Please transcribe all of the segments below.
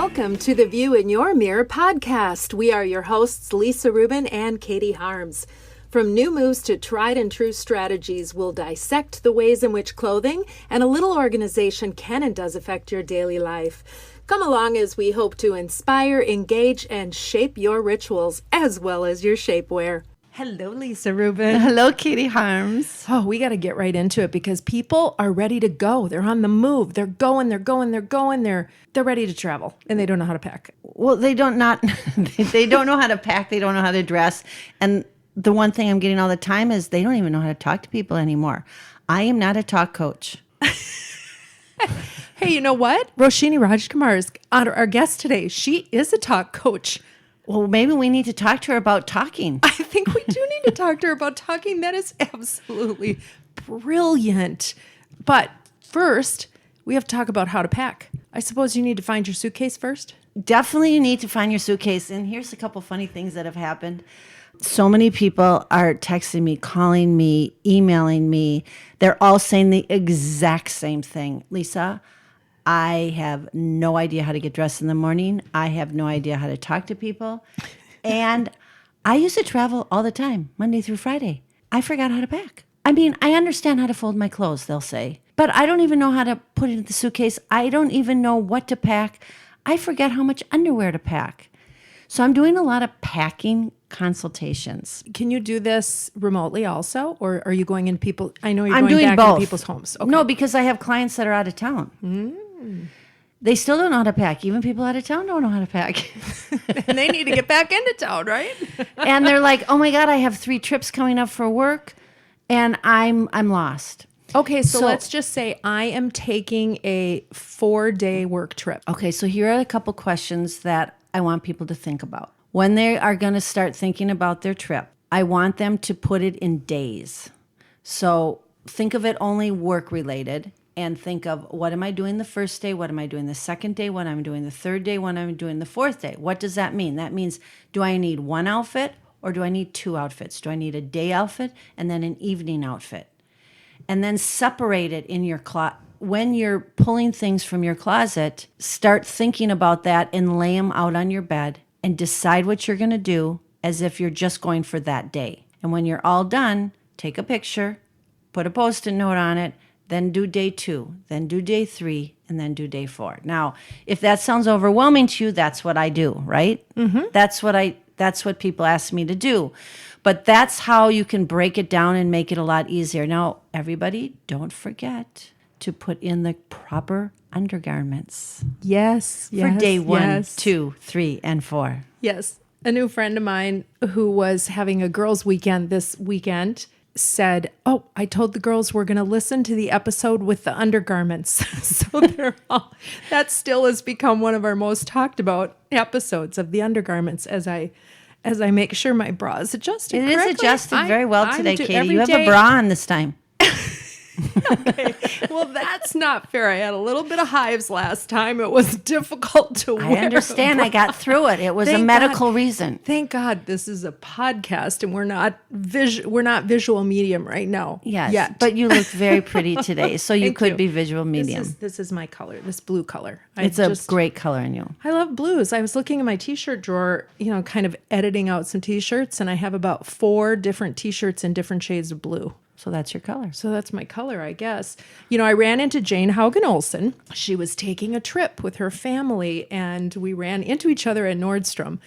Welcome to the View in Your Mirror podcast. We are your hosts, Lisa Rubin and Katie Harms. From new moves to tried and true strategies, we'll dissect the ways in which clothing and a little organization can and does affect your daily life. Come along as we hope to inspire, engage, and shape your rituals as well as your shapewear. Hello, Lisa Rubin. Hello, Katie Harms. Oh, we got to get right into it because people are ready to go. They're on the move. They're going. They're ready to travel, and they don't know how to pack. Well, they don't know how to pack. They don't know how to dress. And the one thing I'm getting all the time is they don't even know how to talk to people anymore. I am not a talk coach. Hey, you know what? Roshini Rajkumar is our guest today. She is a talk coach. Well, maybe we need to talk to her about talking. I think we do need to talk to her about talking. That is absolutely brilliant. But first, we have to talk about how to pack. I suppose you need to find your suitcase first? Definitely you need to find your suitcase. And here's a couple funny things that have happened. So many people are texting me, calling me, emailing me. They're all saying the exact same thing. Lisa, I have no idea how to get dressed in the morning. I have no idea how to talk to people. And I used to travel all the time, Monday through Friday. I forgot how to pack. I mean, I understand how to fold my clothes, they'll say, but I don't even know how to put it in the suitcase. I don't even know what to pack. I forget how much underwear to pack. So I'm doing a lot of packing consultations. Can you do this remotely also? Or are you going in people? I know you're I'm going doing back both. in people's homes. Okay. No, because I have clients that are out of town. They still don't know how to pack. Even people out of town don't know how to pack. And they need to get back into town, right? And they're like, oh my God, I have 3 trips coming up for work and I'm lost. Okay, so let's just say I am taking a 4-day work trip. Okay, so here are a couple questions that I want people to think about. When they are going to start thinking about their trip, I want them to put it in days. So think of it only work related. And think of, what am I doing the first day? What am I doing the second day? What am I doing the third day? What am I doing the fourth day? What does that mean? That means, do I need 1 outfit or do I need 2 outfits? Do I need a day outfit and then an evening outfit? And then separate it in your closet. When you're pulling things from your closet, start thinking about that and lay them out on your bed and decide what you're going to do as if you're just going for that day. And when you're all done, take a picture, put a Post-it note on it, then do day 2, then do day 3, and then do day 4. Now, if that sounds overwhelming to you, that's what I do, right? Mm-hmm. That's what people ask me to do. But that's how you can break it down and make it a lot easier. Now, everybody, don't forget to put in the proper undergarments. Yes. For day 1, 2, 3, and 4. Yes. A new friend of mine who was having a girls' weekend this weekend said, oh, I told the girls we're going to listen to the episode with the undergarments. So that still has become one of our most talked about episodes of the undergarments as I make sure my bra is adjusted correctly. It is adjusted very well today, Katie. You have a bra on this time. Okay. Well, that's not fair. I had a little bit of hives last time. It was difficult to wear. I understand. I got through it. It was a medical reason. Thank God this is a podcast and we're not visual medium right now. Yes. Yet. But you look very pretty today, so you could be visual medium. This is my color, this blue color. It's a great color in you. I love blues. I was looking in my t-shirt drawer, kind of editing out some t-shirts, and I have about 4 different t-shirts in different shades of blue. So that's your color. So that's my color, I guess. I ran into Jane Haugen Olsen. She was taking a trip with her family, and we ran into each other at Nordstrom.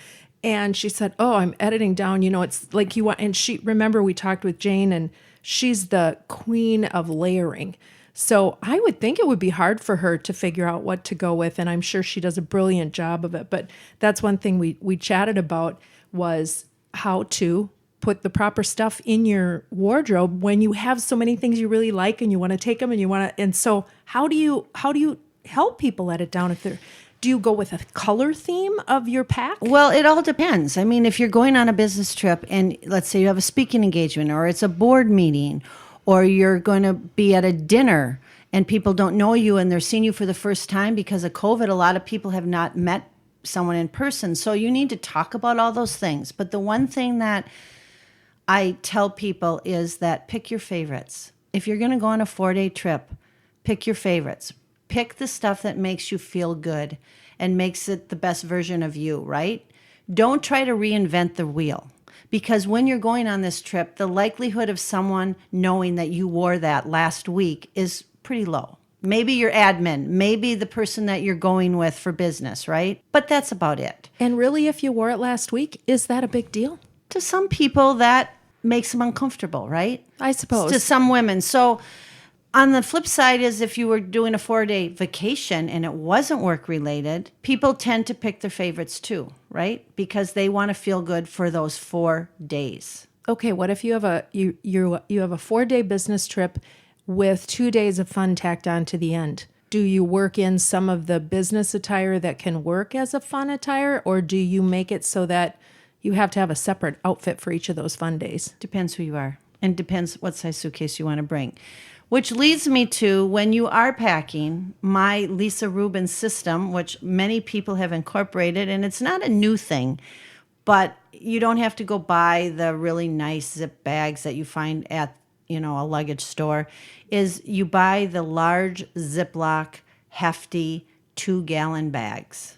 And she said, oh, I'm editing down. It's like you want. And remember we talked with Jane, and she's the queen of layering. So I would think it would be hard for her to figure out what to go with. And I'm sure she does a brilliant job of it. But that's one thing we chatted about was how to put the proper stuff in your wardrobe when you have so many things you really like and you want to take them and so how do you help people let it down do you go with a color theme of your pack? Well, it all depends. I mean, if you're going on a business trip and let's say you have a speaking engagement or it's a board meeting or you're going to be at a dinner and people don't know you and they're seeing you for the first time because of COVID, a lot of people have not met someone in person. So you need to talk about all those things. But the one thing that I tell people is that pick your favorites. If you're going to go on a 4-day trip, pick your favorites. Pick the stuff that makes you feel good. and makes it the best version of you, right? Don't try to reinvent the wheel. Because when you're going on this trip, the likelihood of someone knowing that you wore that last week is pretty low. Maybe your admin, maybe the person that you're going with for business, right? But that's about it. And really, if you wore it last week, is that a big deal? To some people, that makes them uncomfortable, right? I suppose. To some women. So on the flip side is if you were doing a 4-day vacation and it wasn't work related, people tend to pick their favorites too, right? Because they want to feel good for those 4 days. Okay, what if you have you have a 4-day business trip with 2 days of fun tacked on to the end? Do you work in some of the business attire that can work as a fun attire, or do you make it so that you have to have a separate outfit for each of those fun days? Depends who you are, and depends what size suitcase you want to bring. Which leads me to, when you are packing, my Lisa Rubin system, which many people have incorporated, and it's not a new thing, but you don't have to go buy the really nice zip bags that you find at, a luggage store, is you buy the large Ziploc, hefty 2-gallon bags.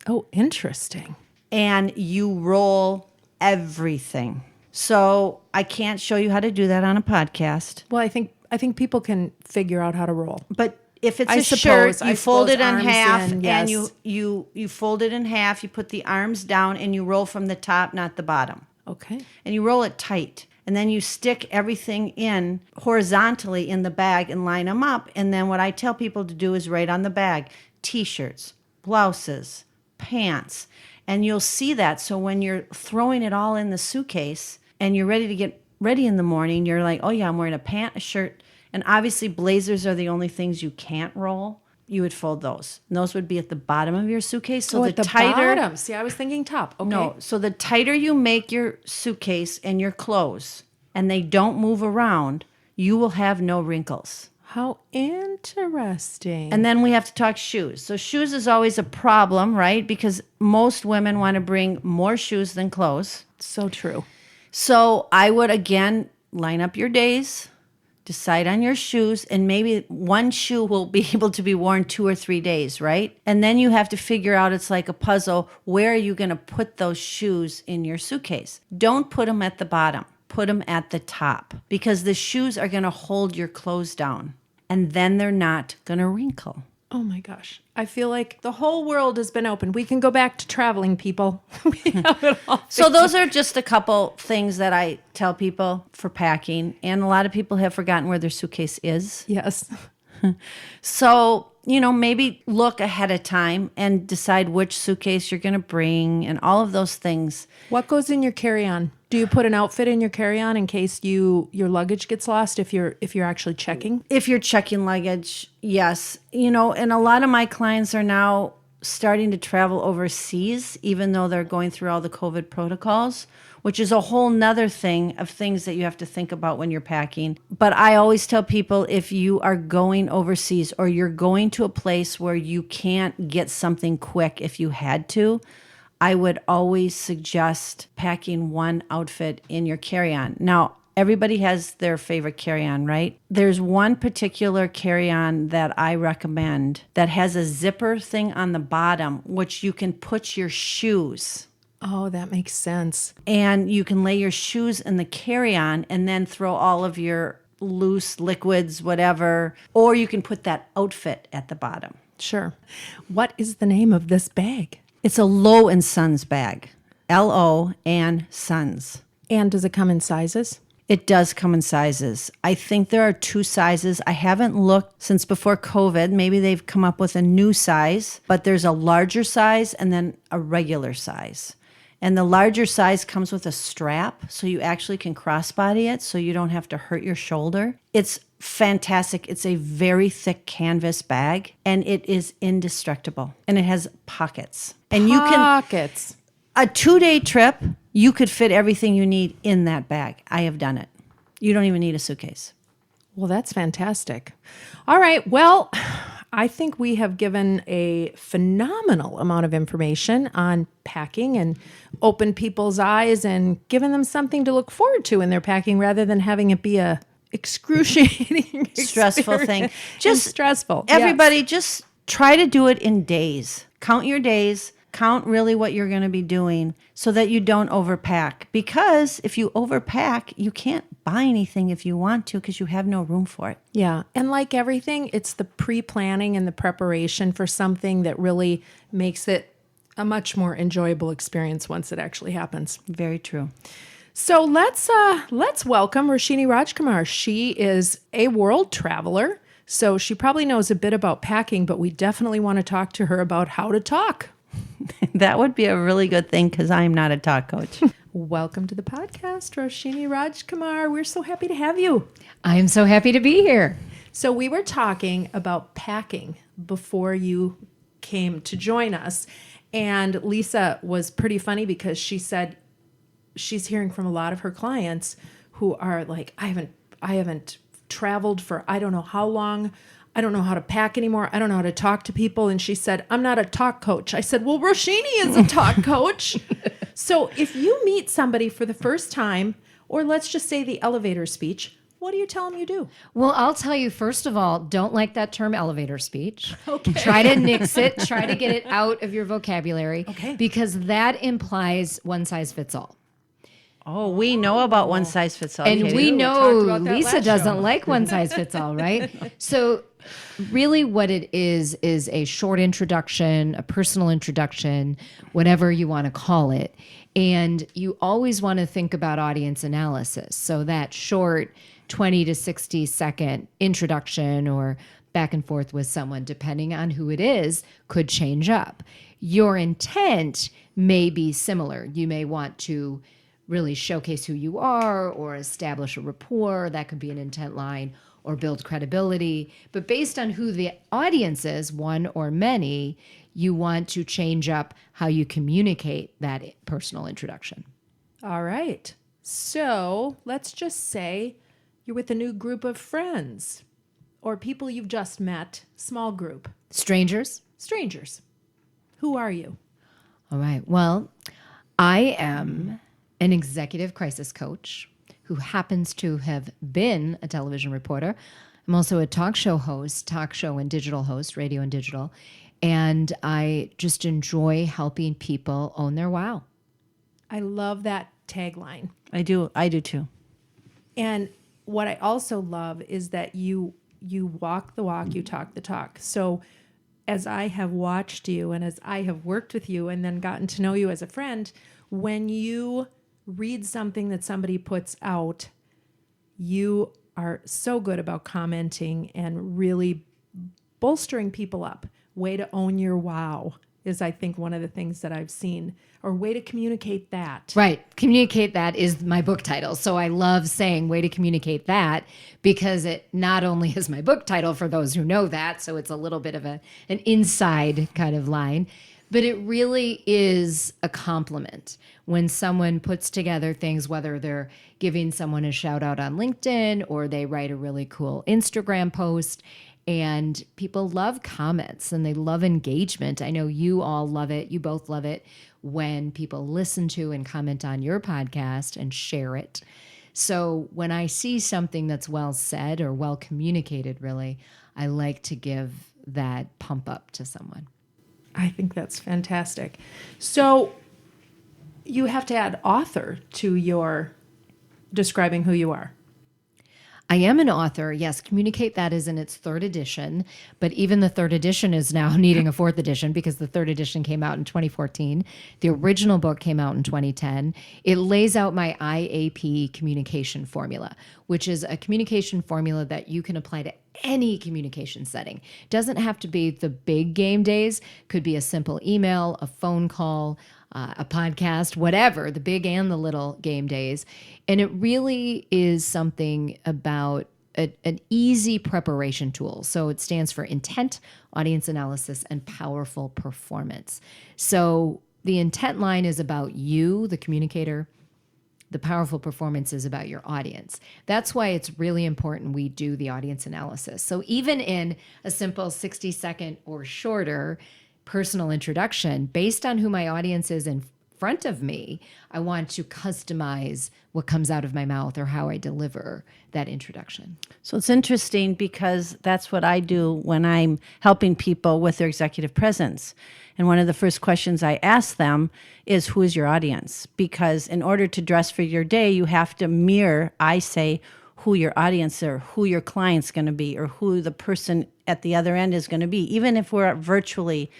Oh, interesting. And you roll everything. So I can't show you how to do that on a podcast. Well, I think people can figure out how to roll. But if it's a shirt, you fold it in arms half, in, yes. and you fold it in half. You put the arms down, and you roll from the top, not the bottom. Okay. And you roll it tight. And then you stick everything in horizontally in the bag and line them up. And then what I tell people to do is write on the bag, T-shirts, blouses, pants. And you'll see that. So when you're throwing it all in the suitcase and you're ready to get ready in the morning, you're like, oh yeah, I'm wearing a pant, a shirt. And obviously blazers are the only things you can't roll. You would fold those. And those would be at the bottom of your suitcase. So at the tighter, bottom. See, I was thinking top. Okay. No, so the tighter you make your suitcase and your clothes, and they don't move around, you will have no wrinkles. How interesting. And then we have to talk shoes. So shoes is always a problem, right? Because most women want to bring more shoes than clothes. So true. So I would, again, line up your days, decide on your shoes, and maybe one shoe will be able to be worn 2 or 3 days, right? And then you have to figure out, it's like a puzzle, where are you going to put those shoes in your suitcase? Don't put them at the bottom. Put them at the top, because the shoes are going to hold your clothes down, and then they're not going to wrinkle. Oh my gosh. I feel like the whole world has been opened. We can go back to traveling, people. We have it all. So those are just a couple things that I tell people for packing. And a lot of people have forgotten where their suitcase is. Yes. So, maybe look ahead of time and decide which suitcase you're going to bring and all of those things. What goes in your carry-on? Do you put an outfit in your carry-on in case your luggage gets lost if you're actually checking? If you're checking luggage, yes. And a lot of my clients are now starting to travel overseas, even though they're going through all the COVID protocols, which is a whole nother thing of things that you have to think about when you're packing. But I always tell people, if you are going overseas or you're going to a place where you can't get something quick if you had to, I would always suggest packing one outfit in your carry-on. Now, everybody has their favorite carry-on, right? There's one particular carry-on that I recommend that has a zipper thing on the bottom, which you can put your shoes. Oh, that makes sense. And you can lay your shoes in the carry-on and then throw all of your loose liquids, whatever, or you can put that outfit at the bottom. Sure. What is the name of this bag? It's a Low and Sons bag. L-O and Sons. And does it come in sizes? It does come in sizes. I think there are 2 sizes. I haven't looked since before COVID. Maybe they've come up with a new size, but there's a larger size and then a regular size. And the larger size comes with a strap, so you actually can crossbody it so you don't have to hurt your shoulder. It's fantastic. It's a very thick canvas bag, and it is indestructible. And it has pockets. And Pockets. A 2-day trip, you could fit everything you need in that bag. I have done it. You don't even need a suitcase. Well, that's fantastic. All right. Well, I think we have given a phenomenal amount of information on packing and opened people's eyes and given them something to look forward to in their packing rather than having it be a excruciating stressful thing. Just stressful. Everybody, just try to do it in days. Count your days. Count really what you're going to be doing so that you don't overpack. Because if you overpack, you can't buy anything if you want to because you have no room for it. Yeah. And like everything, it's the pre-planning and the preparation for something that really makes it a much more enjoyable experience once it actually happens. Very true. So let's welcome Roshini Rajkumar. She is a world traveler, so she probably knows a bit about packing, but we definitely want to talk to her about how to talk. That would be a really good thing because I'm not a talk coach. Welcome to the podcast, Roshini Rajkumar. We're so happy to have you. I'm so happy to be here. So we were talking about packing before you came to join us, and Lisa was pretty funny because she said she's hearing from a lot of her clients who are like, I haven't traveled for I don't know how long. I don't know how to pack anymore. I don't know how to talk to people. And she said, I'm not a talk coach. I said, well, Roshini is a talk coach. So if you meet somebody for the first time, or let's just say the elevator speech, what do you tell them you do? Well, I'll tell you, first of all, don't like that term elevator speech. Okay. Try to nix it. Try to get it out of your vocabulary. Okay. Because that implies one size fits all. Oh, we know about one size fits all. And Katie. we talked know about that Lisa last doesn't show. like one size fits all, right? So really what it is a short introduction, a personal introduction, whatever you want to call it. And you always want to think about audience analysis. So that short 20 to 60 second introduction or back and forth with someone, depending on who it is, could change up. Your intent may be similar. You may want to really showcase who you are or establish a rapport. That could be an intent line, or build credibility. But based on who the audience is, one or many, you want to change up how you communicate that personal introduction. All right. So let's just say you're with a new group of friends or people you've just met, small group, Strangers? strangers. Who are you? All right. Well, I am an executive crisis coach who happens to have been a television reporter. I'm also a talk show and digital host, radio and digital. And I just enjoy helping people own their wow. I love that tagline. I do too. And what I also love is that you walk the walk, you talk the talk. So as I have watched you and as I have worked with you and then gotten to know you as a friend, when you read something that somebody puts out, you are so good about commenting and really bolstering people up. Way to own your wow is, I think, one of the things that I've seen, or way to communicate that. Right. Communicate that is my book title. So I love saying way to communicate that because it not only is my book title for those who know that, so it's a little bit of an inside kind of line, but it really is a compliment when someone puts together things, whether they're giving someone a shout out on LinkedIn or they write a really cool Instagram post. And people love comments and they love engagement. I know you all love it. You both love it when people listen to and comment on your podcast and share it. So when I see something that's well said or well communicated, really, I like to give that pump up to someone. I think that's fantastic. So you have to add author to your describing who you are. I am an author. Yes, Communicate That is in its third edition, but even the third edition is now needing a fourth edition because the third edition came out in 2014. The original book came out in 2010. It lays out my IAP communication formula, which is a communication formula that you can apply to any communication setting. Doesn't have to be the big game days. Could be a simple email, a phone call, a podcast, whatever, the big and the little game days. And it really is something about an easy preparation tool. So it stands for intent, audience analysis, and powerful performance. So the intent line is about you, the communicator. The powerful performance is about your audience. That's why it's really important we do the audience analysis. So even in a simple 60-second or shorter personal introduction, based on who my audience is and front of me. I want to customize what comes out of my mouth or how I deliver that introduction. So it's interesting because that's what I do when I'm helping people with their executive presence. And one of the first questions I ask them is, who is your audience? Because in order to dress for your day, you have to mirror, I say, who your audience or who your client's going to be or who the person at the other end is going to be. Even if we're virtually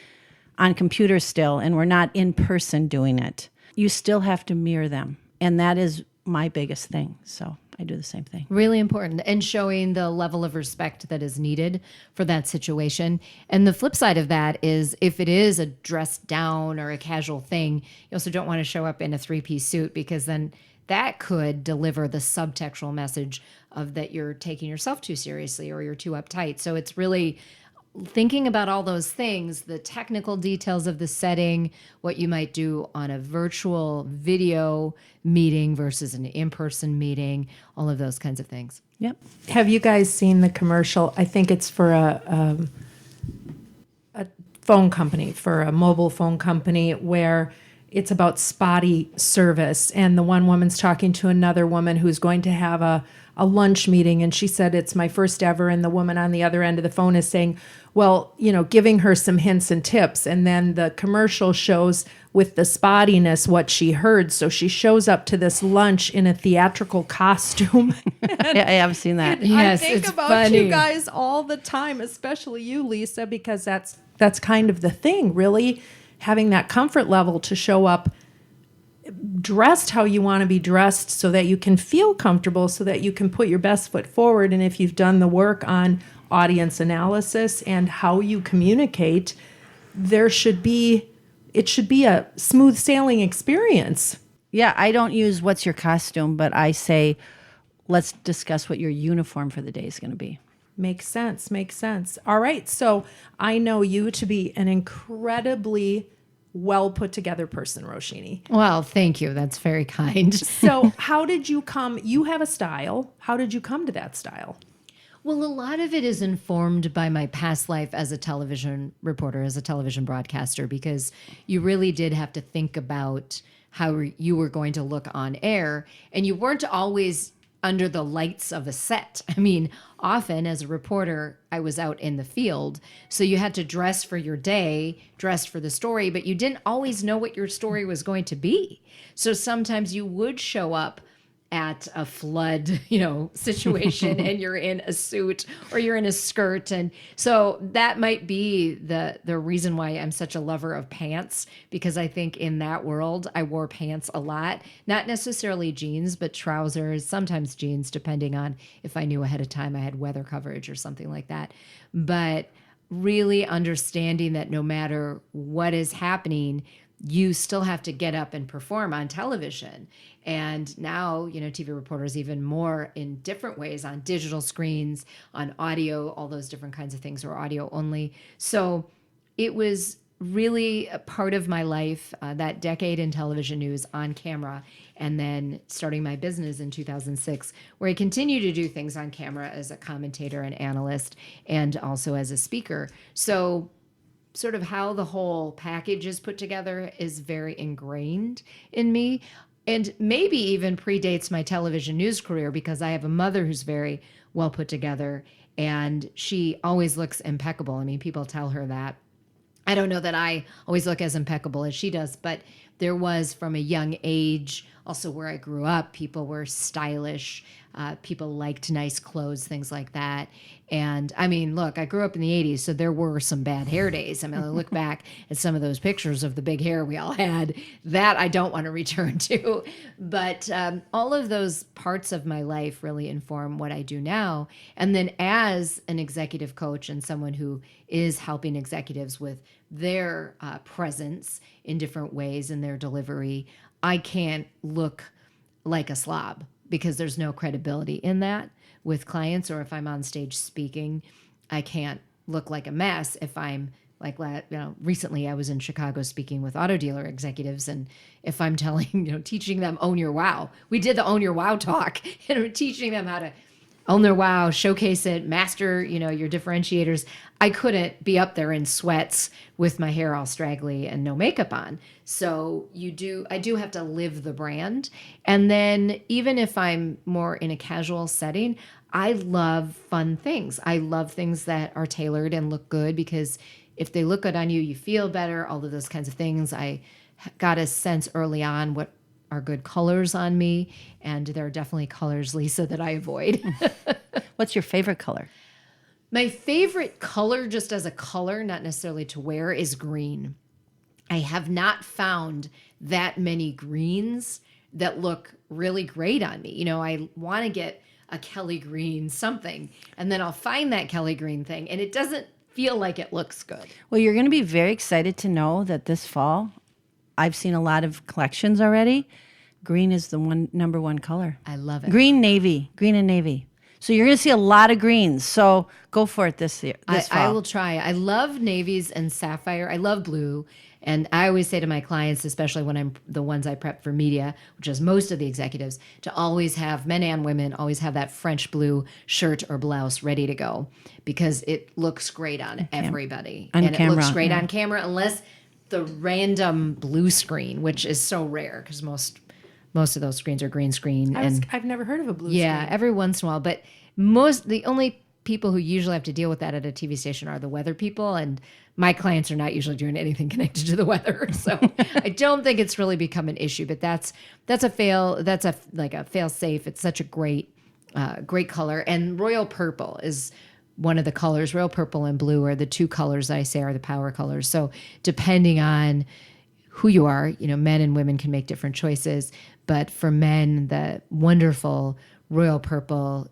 on computers still and we're not in person doing it, you still have to mirror them. And that is my biggest thing. So I do the same thing. Really important, and showing the level of respect that is needed for that situation. And the flip side of that is if it is a dressed down or a casual thing, you also don't want to show up in a 3-piece suit, because then that could deliver the subtextual message of that you're taking yourself too seriously or you're too uptight. So it's really thinking about all those things, the technical details of the setting, what you might do on a virtual video meeting versus an in-person meeting, all of those kinds of things. Yep. Have you guys seen the commercial? I think it's for a phone company, for a mobile phone company, where it's about spotty service. And the one woman's talking to another woman who's going to have a lunch meeting. And she said, it's my first ever. And the woman on the other end of the phone is saying, well, giving her some hints and tips. And then the commercial shows with the spottiness what she heard. So she shows up to this lunch in a theatrical costume. I have seen that. Yes, I think it's about funny. you guys all the time, especially you, Lisa, because that's kind of the thing, really, having that comfort level to show up dressed how you want to be dressed so that you can feel comfortable, so that you can put your best foot forward. And if you've done the work on audience analysis and how you communicate, it should be a smooth sailing experience. Yeah, I don't use what's your costume, but I say, let's discuss what your uniform for the day is going to be. Makes sense. All right. So I know you to be an incredibly well put together person, Roshini. Well, thank you. That's very kind. So how did you come? You have a style. How did you come to that style? Well, a lot of it is informed by my past life as a television reporter, as a television broadcaster, because you really did have to think about how you were going to look on air, and you weren't always under the lights of a set. I mean, often as a reporter, I was out in the field, so you had to dress for your day, dress for the story, but you didn't always know what your story was going to be. So sometimes you would show up at a flood, situation and you're in a suit or you're in a skirt. And so that might be the reason why I'm such a lover of pants, because I think in that world, I wore pants a lot, not necessarily jeans, but trousers, sometimes jeans, depending on if I knew ahead of time I had weather coverage or something like that. But really understanding that no matter what is happening, you still have to get up and perform on television. And now, TV reporters even more in different ways, on digital screens, on audio, all those different kinds of things, or audio only. So it was really a part of my life, that decade in television news on camera, and then starting my business in 2006, where I continue to do things on camera as a commentator and analyst, and also as a speaker. So sort of how the whole package is put together is very ingrained in me, and maybe even predates my television news career, because I have a mother who's very well put together and she always looks impeccable. I mean, people tell her that. I don't know that I always look as impeccable as she does, but there was, from a young age, also where I grew up, people were stylish. People liked nice clothes, things like that. And I mean, look, I grew up in the 80s, so there were some bad hair days. I mean, I look back at some of those pictures of the big hair we all had. That I don't want to return to. But all of those parts of my life really inform what I do now. And then as an executive coach and someone who is helping executives with their presence in different ways in their delivery, I can't look like a slob, because there's no credibility in that with clients, or if I'm on stage speaking, I can't look like a mess if I'm like, recently I was in Chicago speaking with auto dealer executives, and if I'm telling, teaching them own your wow, we did the own your wow talk, and we're teaching them how to own their wow, showcase it, master, your differentiators. I couldn't be up there in sweats with my hair all straggly and no makeup on. So I do have to live the brand. And then even if I'm more in a casual setting, I love fun things. I love things that are tailored and look good, because if they look good on you, you feel better, all of those kinds of things. I got a sense early on what are good colors on me, and there are definitely colors, Lisa, that I avoid. What's your favorite color? My favorite color, just as a color, not necessarily to wear, is green. I have not found that many greens that look really great on me. I want to get a Kelly green something, and then I'll find that Kelly green thing, and it doesn't feel like it looks good. Well, you're going to be very excited to know that this fall, I've seen a lot of collections already. Green is the number one color. I love it. Green and navy. So you're going to see a lot of greens. So go for it this year. This fall. I will try. I love navies and sapphire. I love blue. And I always say to my clients, especially when I'm the ones I prep for media, which is most of the executives, to always have, men and women, always have that French blue shirt or blouse ready to go, because it looks great on everybody. On and camera, it looks great on camera, unless the random blue screen, which is so rare because most of those screens are green screen. I've never heard of a blue yeah, screen. every once in a while. But the only people who usually have to deal with that at a TV station are the weather people, and my clients are not usually doing anything connected to the weather, so I don't think it's really become an issue. But that's a fail. That's like a fail safe. It's such a great color, and royal purple is one of the colors. Royal purple and blue are the two colors I say are the power colors. So depending on who you are, men and women can make different choices. But for men, the wonderful royal purple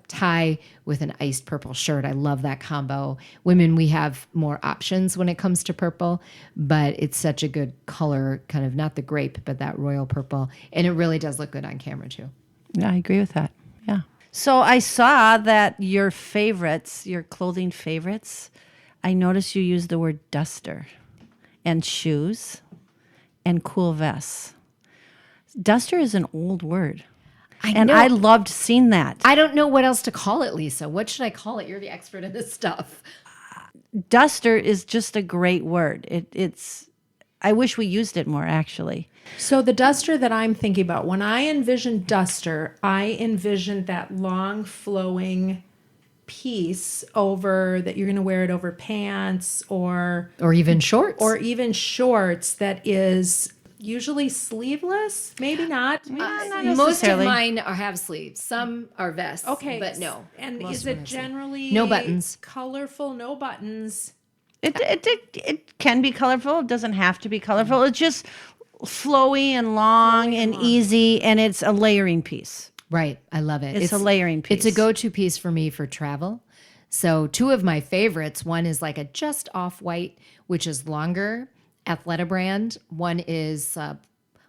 tie with an iced purple shirt. I love that combo. Women, we have more options when it comes to purple, but it's such a good color, kind of not the grape, but that royal purple. And it really does look good on camera too. Yeah, I agree with that. Yeah. So I saw that your favorites, your clothing favorites, I noticed you use the word duster and shoes and cool vests. Duster is an old word. I loved seeing that. I don't know what else to call it, Lisa. What should I call it? You're the expert in this stuff. Duster is just a great word. It's. I wish we used it more, actually. So the duster that I'm thinking about, when I envision duster, I envision that long flowing piece that you're going to wear it over pants or even shorts. Or even shorts that is usually sleeveless, maybe not. Not most of necessarily. mine have sleeves. Some are vests. Okay, but no. And most is of them it have sleeves. generally No buttons? colorful, no buttons? It can be colorful. It doesn't have to be colorful. It's just flowy and long and easy, and it's a layering piece. Right. I love it. It's a layering piece. It's a go-to piece for me for travel. So two of my favorites, one is like a just off-white, which is longer, Athleta brand. One is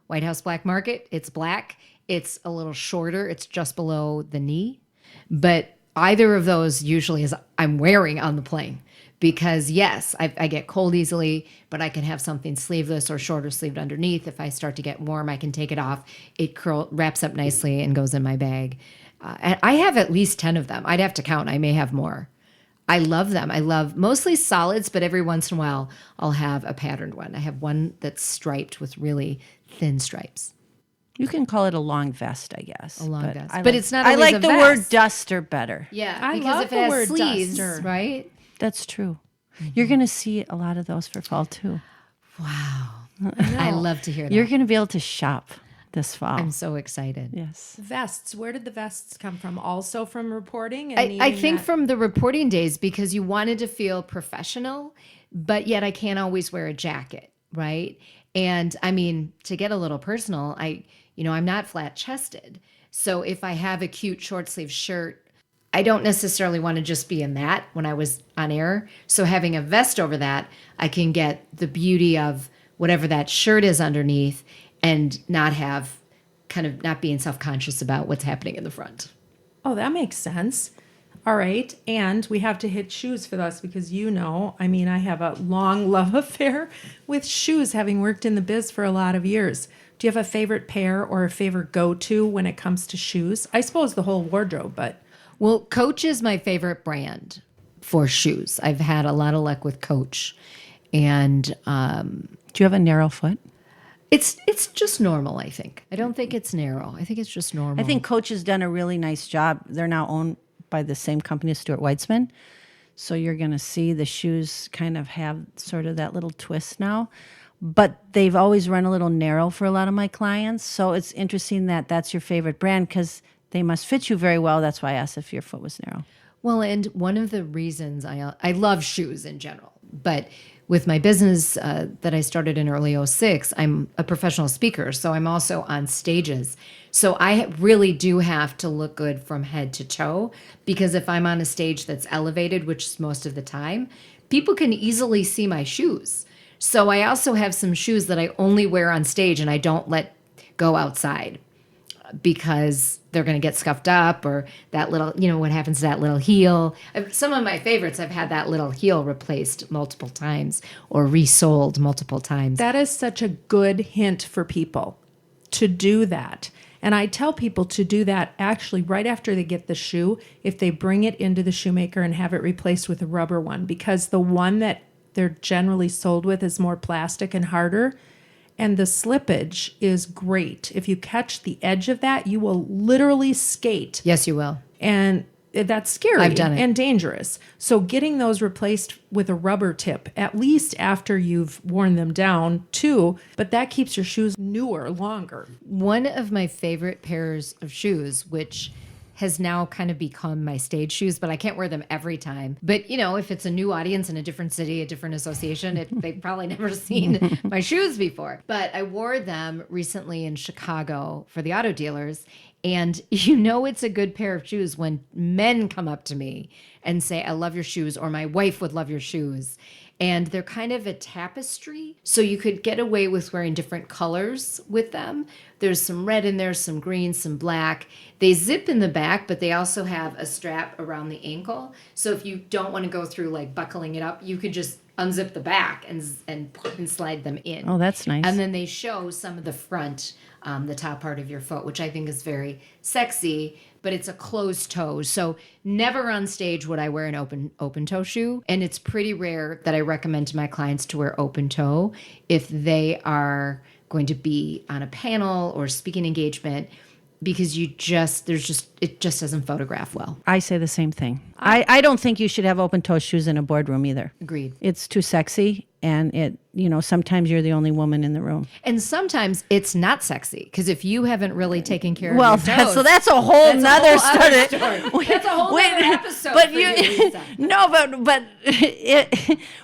White House Black Market. It's black. It's a little shorter. It's just below the knee. But either of those usually is I'm wearing on the plane. Because yes, I get cold easily, but I can have something sleeveless or shorter sleeved underneath. If I start to get warm, I can take it off. It wraps up nicely and goes in my bag. And I have at least 10 of them. I'd have to count. I may have more. I love them. I love mostly solids, but every once in a while I'll have a patterned one. I have one that's striped with really thin stripes. You can call it a long vest, I guess. A long vest. But But it's not I always like a the word vest. duster better. Yeah, I because love if the it has word sleeves, duster. right? That's true. You're going to see a lot of those for fall, too. Wow. I love to hear that. You're going to be able to shop this fall. I'm so excited. Yes. Vests. Where did the vests come from? Also from reporting? And I needing think that- from the reporting days, because you wanted to feel professional, but yet I can't always wear a jacket, right? And I mean, to get a little personal, I'm not flat chested. So if I have a cute short sleeve shirt, I don't necessarily want to just be in that when I was on air. So having a vest over that, I can get the beauty of whatever that shirt is underneath and not being self-conscious about what's happening in the front. Oh, that makes sense. All right. And we have to hit shoes for this because I have a long love affair with shoes, having worked in the biz for a lot of years. Do you have a favorite pair or a favorite go-to when it comes to shoes? I suppose the whole wardrobe, but... Well, Coach is my favorite brand for shoes. I've had a lot of luck with Coach. And Do you have a narrow foot? it's just normal, I think. I don't think it's narrow. I think it's just normal. I think Coach has done a really nice job. They're now owned by the same company as Stuart Weitzman. So you're going to see the shoes kind of have sort of that little twist now. But they've always run a little narrow for a lot of my clients. So it's interesting that that's your favorite brand because they must fit you very well. That's why I asked if your foot was narrow. Well, and one of the reasons I love shoes in general, but with my business that I started in early '06, I'm a professional speaker, so I'm also on stages. So I really do have to look good from head to toe, because if I'm on a stage that's elevated, which is most of the time, people can easily see my shoes. So I also have some shoes that I only wear on stage and I don't let go outside, because they're going to get scuffed up, or that little, what happens to that little heel. Some of my favorites, I've had that little heel replaced multiple times or resoled multiple times. That is such a good hint for people to do that. And I tell people to do that actually right after they get the shoe, if they bring it into the shoemaker and have it replaced with a rubber one, because the one that they're generally sold with is more plastic and harder. And the slippage is great. If you catch the edge of that, you will literally skate. Yes, you will. And that's scary. I've done it. And dangerous. So getting those replaced with a rubber tip, at least after you've worn them down too, but that keeps your shoes newer, longer. One of my favorite pairs of shoes, which has now kind of become my stage shoes, but I can't wear them every time. But, if it's a new audience in a different city, a different association, they've probably never seen my shoes before. But I wore them recently in Chicago for the auto dealers. And it's a good pair of shoes when men come up to me and say, I love your shoes, or my wife would love your shoes. And they're kind of a tapestry. So you could get away with wearing different colors with them. There's some red in there, some green, some black. They zip in the back, but they also have a strap around the ankle. So if you don't want to go through like buckling it up, you could just unzip the back and slide them in. Oh, that's nice. And then they show some of the front, the top part of your foot, which I think is very sexy, but it's a closed toe. So never on stage would I wear an open toe shoe. And it's pretty rare that I recommend to my clients to wear open toe if they are going to be on a panel or speaking engagement, because it just doesn't photograph well. I say the same thing. I don't think you should have open-toe shoes in a boardroom either. Agreed. It's too sexy, and sometimes you're the only woman in the room. And sometimes it's not sexy, because if you haven't really taken care of your toes, that's a whole nother story. That's a whole other episode. But for you, Lisa. No, but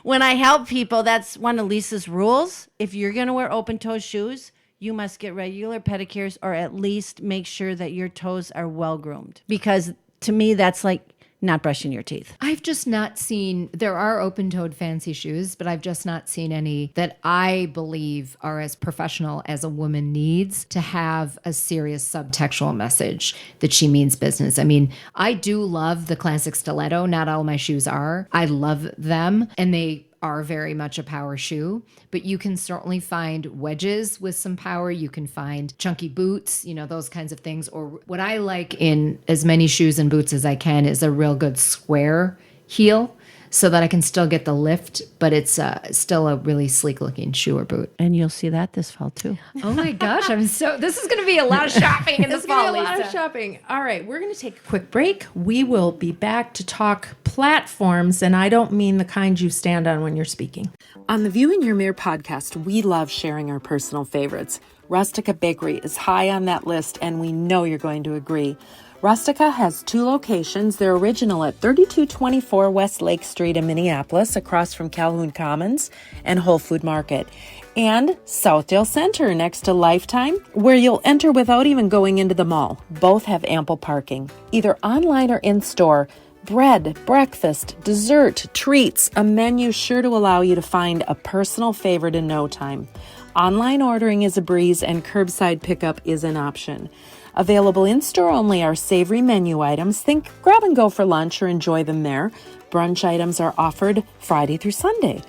when I help people, that's one of Lisa's rules. If you're going to wear open-toe shoes, you must get regular pedicures, or at least make sure that your toes are well groomed. Because to me, that's like not brushing your teeth. I've just not seen, there are open-toed fancy shoes, but I've just not seen any that I believe are as professional as a woman needs to have a serious subtextual message that she means business. I mean, I do love the classic stiletto. Not all my shoes are. I love them, and they are very much a power shoe, but you can certainly find wedges with some power. You can find chunky boots, those kinds of things. Or what I like in as many shoes and boots as I can is a real good square heel, so that I can still get the lift, but it's still a really sleek looking shoe or boot. And you'll see that this fall too. Oh my gosh, this is going to be a lot of shopping in the fall, Lisa. A lot of shopping. All right, we're going to take a quick break. We will be back to talk platforms, and I don't mean the kind you stand on when you're speaking. On the View in Your Mirror podcast, we love sharing our personal favorites. Rustica Bakery is high on that list, and we know you're going to agree. Rustica has 2 locations. They're original at 3224 West Lake Street in Minneapolis, across from Calhoun Commons and Whole Food Market, and Southdale Center next to Lifetime, where you'll enter without even going into the mall. Both have ample parking, either online or in-store. Bread, breakfast, dessert, treats, a menu sure to allow you to find a personal favorite in no time. Online ordering is a breeze, and curbside pickup is an option. Available in-store only are savory menu items. Think grab and go for lunch or enjoy them there. Brunch items are offered Friday through Sunday.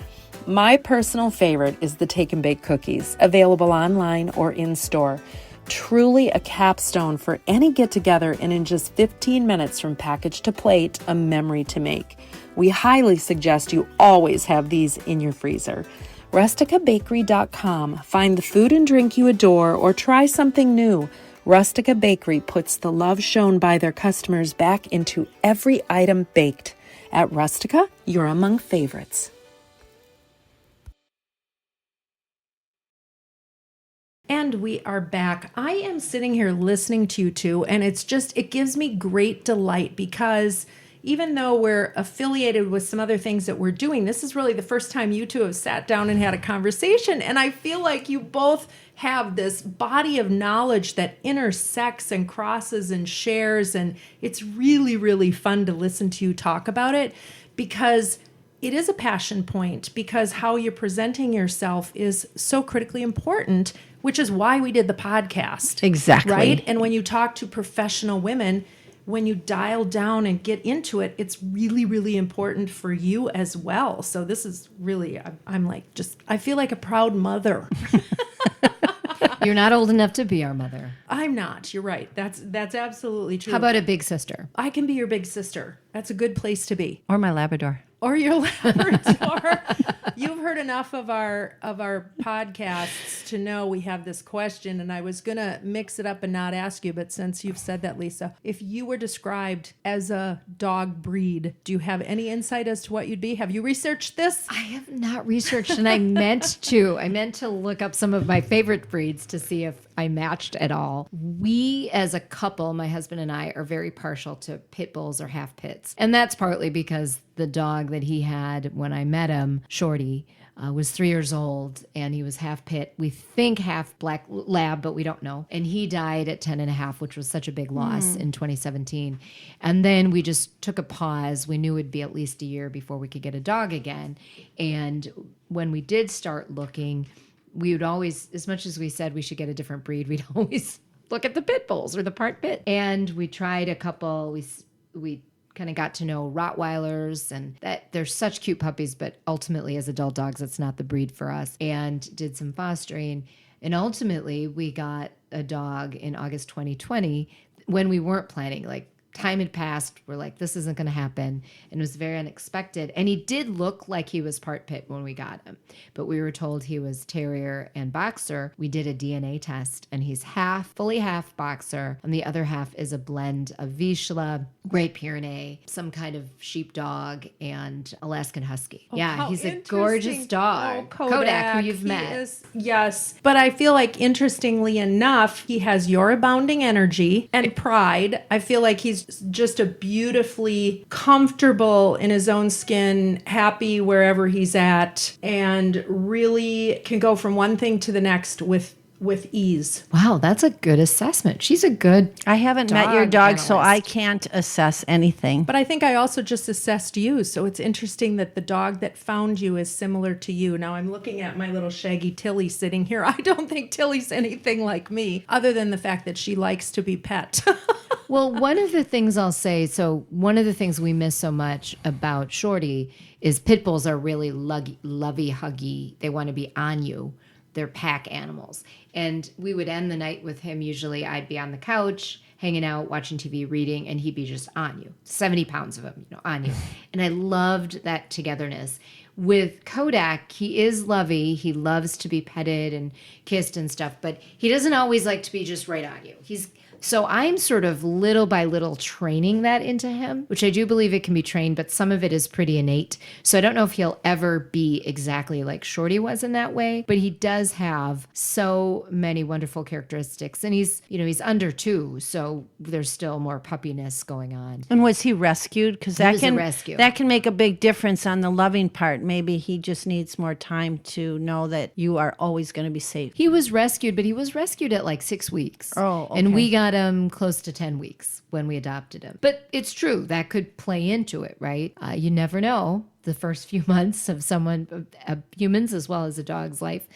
My personal favorite is the Take and Bake cookies, available online or in-store. Truly a capstone for any get-together, and in just 15 minutes from package to plate, a memory to make. We highly suggest you always have these in your freezer. RusticaBakery.com. Find the food and drink you adore or try something new. Rustica Bakery puts the love shown by their customers back into every item baked. At Rustica, you're among favorites. And we are back. I am sitting here listening to you two, and it gives me great delight because even though we're affiliated with some other things that we're doing, this is really the first time you two have sat down and had a conversation. And I feel like you both have this body of knowledge that intersects and crosses and shares. And it's really, really fun to listen to you talk about it because it is a passion point, because how you're presenting yourself is so critically important, which is why we did the podcast. Exactly. Right? And when you talk to professional women, when you dial down and get into it, it's really, really important for you as well. So this is really, I'm like, I feel like a proud mother. You're not old enough to be our mother. I'm not. You're right. That's absolutely true. How about a big sister? I can be your big sister. That's a good place to be. Or my Labrador. Or your Labrador. You've heard enough of our podcasts to know we have this question, and I was gonna mix it up and not ask you, but since you've said that, Lisa, if you were described as a dog breed, do you have any insight as to what you'd be? Have you researched this? I have not researched, and I meant to. I meant to look up some of my favorite breeds to see if I matched at all. We, as a couple, my husband and I, are very partial to pit bulls or half pits, and that's partly because the dog that he had when I met him, Shorty, was 3 years old, and he was half pit. We think half black lab, but we don't know. And he died at 10 and a half, which was such a big loss in 2017. And then we just took a pause. We knew it'd be at least a year before we could get a dog again. And when we did start looking, we would always, as much as we said we should get a different breed, we'd always look at the pit bulls or the part pit. And we tried a couple. We kind of got to know Rottweilers, and that they're such cute puppies, but ultimately as adult dogs, it's not the breed for us, and did some fostering. And ultimately we got a dog in August 2020 when we weren't planning. Like, time had passed. We're like, this isn't going to happen. And it was very unexpected. And he did look like he was part pit when we got him, but we were told he was terrier and boxer. We did a DNA test, and he's fully half boxer, and the other half is a blend of Vizsla, Great Pyrenees, some kind of sheepdog, and Alaskan Husky. How He's a interesting. gorgeous dog. Oh, Kodak, who you've he met. is- yes. But I feel like, interestingly enough, he has your abounding energy and pride. I feel like he's just a beautifully comfortable in his own skin, happy wherever he's at, and really can go from one thing to the next with ease. Wow, that's a good assessment. She's a good I haven't met your dog dog, so I analyst. can't assess anything. But I think I also just assessed you. So it's interesting that the dog that found you is similar to you. Now I'm looking at my little shaggy Tilly sitting here. I don't think Tilly's anything like me, other than the fact that she likes to be pet. Well, one of the things I'll say, so one of the things we miss so much about Shorty is pit bulls are really lovey, huggy. They want to be on you. They're pack animals. And we would end the night with him. Usually I'd be on the couch, hanging out, watching TV, reading, and he'd be just on you. 70 pounds of him, on you. And I loved that togetherness. With Kodak, he is lovey. He loves to be petted and kissed and stuff, but he doesn't always like to be just right on you. So I'm sort of little by little training that into him, which I do believe it can be trained, but some of it is pretty innate. So I don't know if he'll ever be exactly like Shorty was in that way, but he does have so many wonderful characteristics. And he's under 2, so there's still more puppiness going on. And was he rescued? Because He was a rescue. that can make a big difference on the loving part. Maybe he just needs more time to know that you are always going to be safe. He was rescued, but he was rescued at like 6 weeks. Oh, okay. And we got him close to 10 weeks when we adopted him. But it's true, that could play into it, right? You never know. The first few months of humans as well as a dog's life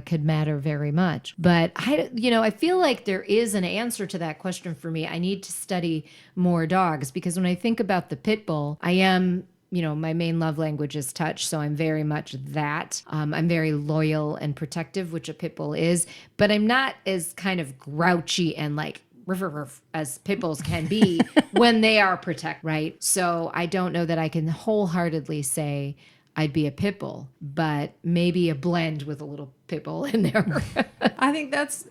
could matter very much. But I feel like there is an answer to that question for me. I need to study more dogs, because when I think about the pit bull, I am my main love language is touch. So I'm very much that. I'm very loyal and protective, which a pit bull is, but I'm not as kind of grouchy and like ruff, ruff, ruff, as pit bulls can be when they are protect, right? So I don't know that I can wholeheartedly say I'd be a pit bull, but maybe a blend with a little pit bull in there. I think that's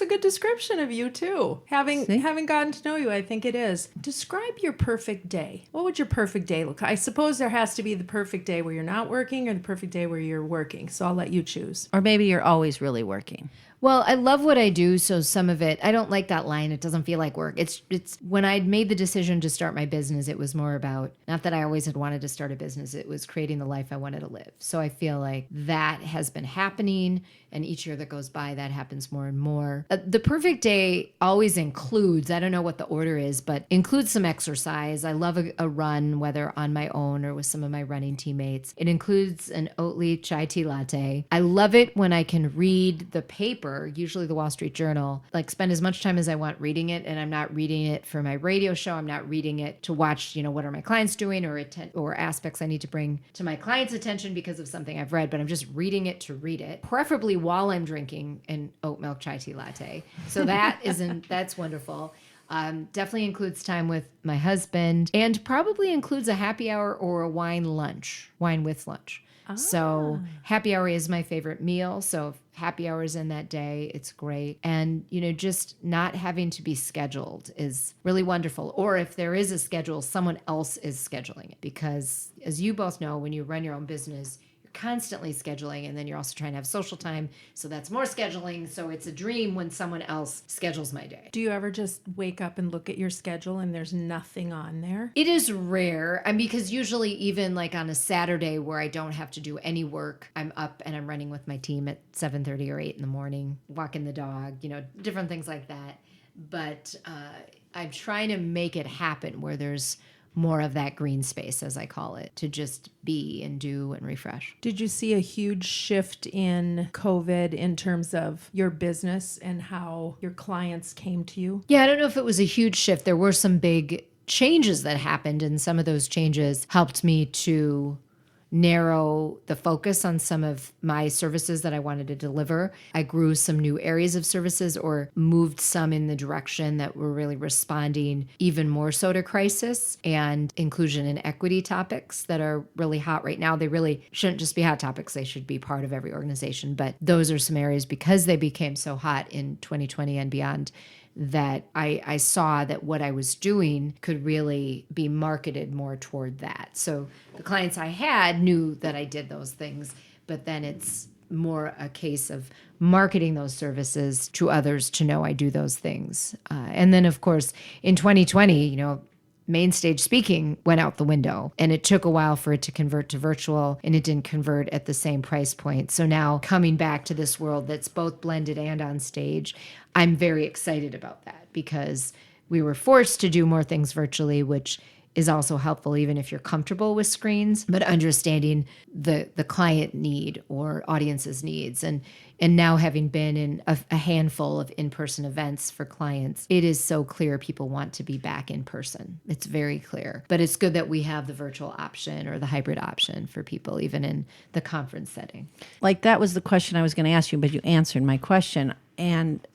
a good description of you too. Having gotten to know you, I think it is. Describe your perfect day. What would your perfect day look like? I suppose there has to be the perfect day where you're not working or the perfect day where you're working. So I'll let you choose. Or maybe you're always really working. Well, I love what I do, so some of it, I don't like that line, it doesn't feel like work. It's when I made the decision to start my business, it was more about, not that I always had wanted to start a business, it was creating the life I wanted to live. So I feel like that has been happening, and each year that goes by, that happens more and more. The perfect day always includes, I don't know what the order is, but includes some exercise. I love a run, whether on my own or with some of my running teammates. It includes an Oatly chai tea latte. I love it when I can read the paper, usually the Wall Street Journal, like spend as much time as I want reading it, and I'm not reading it for my radio show. I'm not reading it to watch, what are my clients doing or aspects I need to bring to my clients' attention because of something I've read, but I'm just reading it to read it, preferably while I'm drinking an oat milk chai tea latte. So that's wonderful. Definitely includes time with my husband, and probably includes a happy hour or a wine with lunch. So happy hour is my favorite meal. So if happy hour is in that day, it's great. And, just not having to be scheduled is really wonderful. Or if there is a schedule, someone else is scheduling it. Because as you both know, when you run your own business, constantly scheduling, and then you're also trying to have social time, so that's more scheduling. So it's a dream when someone else schedules my day. Do you ever just wake up and look at your schedule and there's nothing on there? It is rare, because usually even like on a Saturday where I don't have to do any work, I'm up and I'm running with my team at 7:30 or 8 in the morning, walking the dog, different things like that. But I'm trying to make it happen where there's more of that green space, as I call it, to just be and do and refresh. Did you see a huge shift in COVID in terms of your business and how your clients came to you? Yeah, I don't know if it was a huge shift. There were some big changes that happened, and some of those changes helped me to narrow the focus on some of my services that I wanted to deliver. I grew some new areas of services or moved some in the direction that were really responding even more so to crisis and inclusion and equity topics that are really hot right now. They really shouldn't just be hot topics. They should be part of every organization. But those are some areas, because they became so hot in 2020 and beyond, that I saw that what I was doing could really be marketed more toward that. So the clients I had knew that I did those things, but then it's more a case of marketing those services to others to know I do those things. And then, of course, in 2020, main stage speaking went out the window, and it took a while for it to convert to virtual, and it didn't convert at the same price point. So now coming back to this world that's both blended and on stage, I'm very excited about that, because we were forced to do more things virtually, which is also helpful even if you're comfortable with screens, but understanding the client need or audience's needs. And now having been in a handful of in-person events for clients, it is so clear people want to be back in person. It's very clear. But it's good that we have the virtual option or the hybrid option for people, even in the conference setting. Like, that was the question I was going to ask you, but you answered my question. And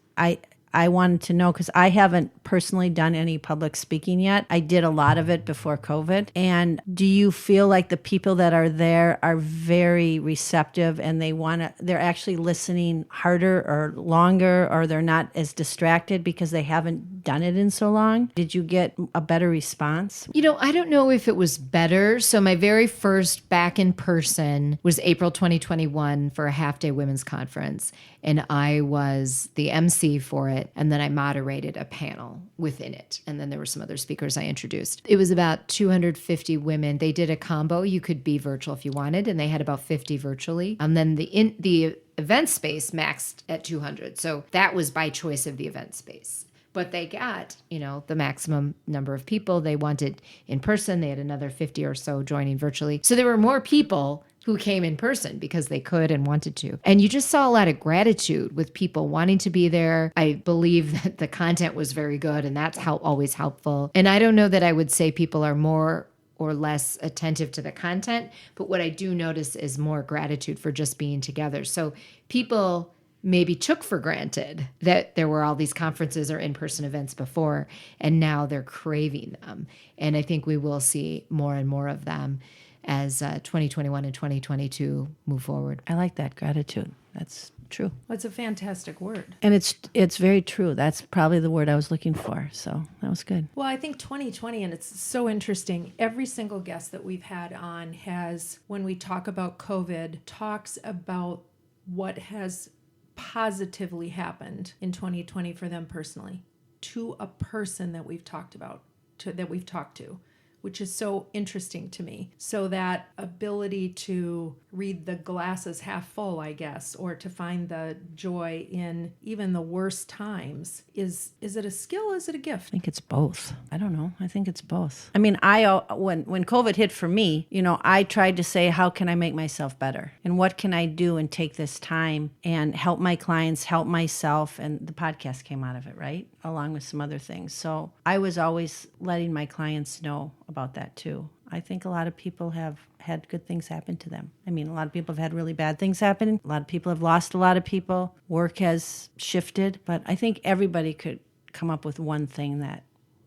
I wanted to know, because I haven't personally done any public speaking yet. I did a lot of it before COVID. And do you feel like the people that are there are very receptive, and they're actually listening harder or longer, or they're not as distracted because they haven't done it in so long? Did you get a better response? I don't know if it was better. So my very first back in person was April 2021 for a half-day women's conference. And I was the MC for it. And then I moderated a panel within it. And then there were some other speakers I introduced. It was about 250 women. They did a combo. You could be virtual if you wanted. And they had about 50 virtually. And then the event space maxed at 200. So that was by choice of the event space. But they got, the maximum number of people they wanted in person. They had another 50 or so joining virtually. So there were more people who came in person because they could and wanted to. And you just saw a lot of gratitude with people wanting to be there. I believe that the content was very good, and that's always helpful. And I don't know that I would say people are more or less attentive to the content. But what I do notice is more gratitude for just being together. So people maybe took for granted that there were all these conferences or in-person events before, and now they're craving them. And I think we will see more and more of them as 2021 and 2022 move forward. I like that, gratitude. That's true. That's a fantastic word. And it's very true. That's probably the word I was looking for. So that was good. Well, I think 2020, and it's so interesting, every single guest that we've had on has, when we talk about COVID, talks about what has positively happened in 2020 for them personally, to a person that we've talked about, that we've talked to, which is so interesting to me. So that ability to read the glass as half full, I guess, or to find the joy in even the worst times, is it a skill? Is it a gift? I think it's both. I don't know. I think it's both. I mean, when COVID hit for me, I tried to say, how can I make myself better? And what can I do and take this time and help my clients, help myself? And the podcast came out of it, right? Along with some other things. So I was always letting my clients know about that too. I think a lot of people have had good things happen to them. I mean, a lot of people have had really bad things happen. A lot of people have lost a lot of people. Work has shifted, but I think everybody could come up with one thing that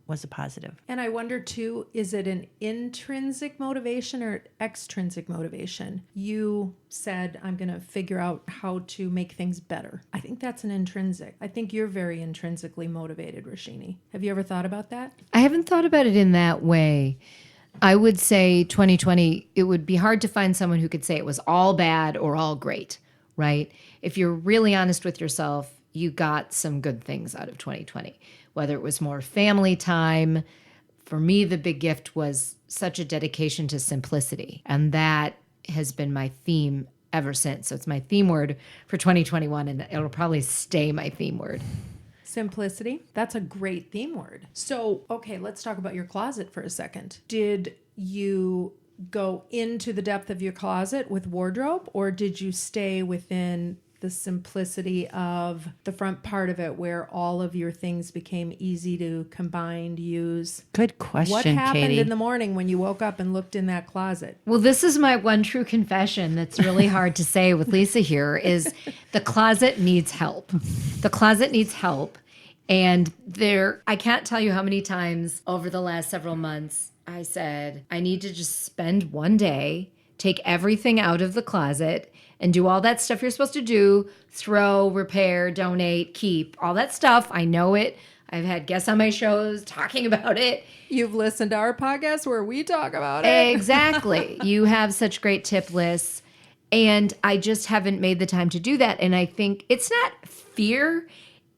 was a positive. And I wonder too, is it an intrinsic motivation or extrinsic motivation? You said, I'm going to figure out how to make things better. I think that's an intrinsic. I think you're very intrinsically motivated, Roshini. Have you ever thought about that? I haven't thought about it in that way. I would say 2020, it would be hard to find someone who could say it was all bad or all great, right? If you're really honest with yourself, you got some good things out of 2020, whether it was more family time. For me, the big gift was such a dedication to simplicity. And that has been my theme ever since. So it's my theme word for 2021, and it'll probably stay my theme word. Simplicity. That's a great theme word. So, okay, let's talk about your closet for a second. Did you go into the depth of your closet with wardrobe, or did you stay within the simplicity of the front part of it where all of your things became easy to combine, use? Good question, What happened Katie. in the morning when you woke up and looked in that closet? Well, this is my one true confession that's really hard to say with Lisa here is the closet needs help. The closet needs help. And I can't tell you how many times over the last several months I said, I need to just spend one day, take everything out of the closet and do all that stuff you're supposed to do, throw, repair, donate, keep, all that stuff. I know it. I've had guests on my shows talking about it. You've listened to our podcast where we talk about it. Exactly. You have such great tip lists. And I just haven't made the time to do that. And I think it's not fear,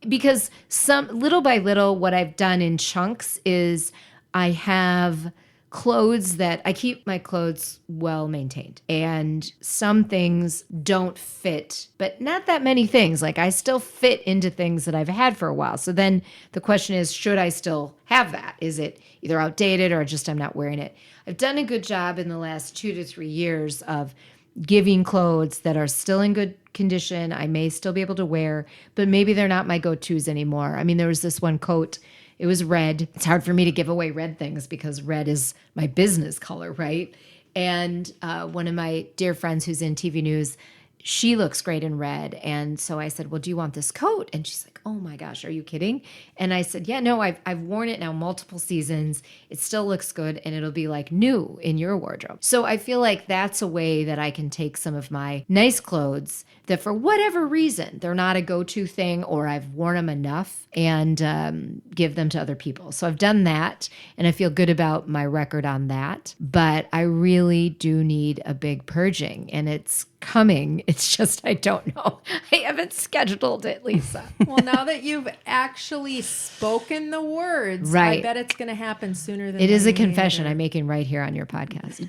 because little by little, what I've done in chunks is I have clothes that I keep my clothes well maintained, and some things don't fit, but not that many things. Like I still fit into things that I've had for a while. So then the question is, should I still have that? Is it either outdated or just I'm not wearing it? I've done a good job in the last 2 to 3 years of giving clothes that are still in good condition. I may still be able to wear, but maybe they're not my go-tos anymore. I mean, there was this one coat, it was red. It's hard for me to give away red things because red is my business color, right? And one of my dear friends who's in TV news, she looks great in red. And so I said, well, do you want this coat? And she's like, oh my gosh, are you kidding? And I said, yeah, no, I've worn it now multiple seasons. It still looks good, and it'll be like new in your wardrobe. So I feel like that's a way that I can take some of my nice clothes that for whatever reason, they're not a go-to thing, or I've worn them enough, and give them to other people. So I've done that, and I feel good about my record on that. But I really do need a big purging, and it's coming. It's just, I don't know. I haven't scheduled it, Lisa. Well, now that you've actually spoken the words, Right. I bet it's going to happen sooner than It is a later. confession I'm making right here on your podcast.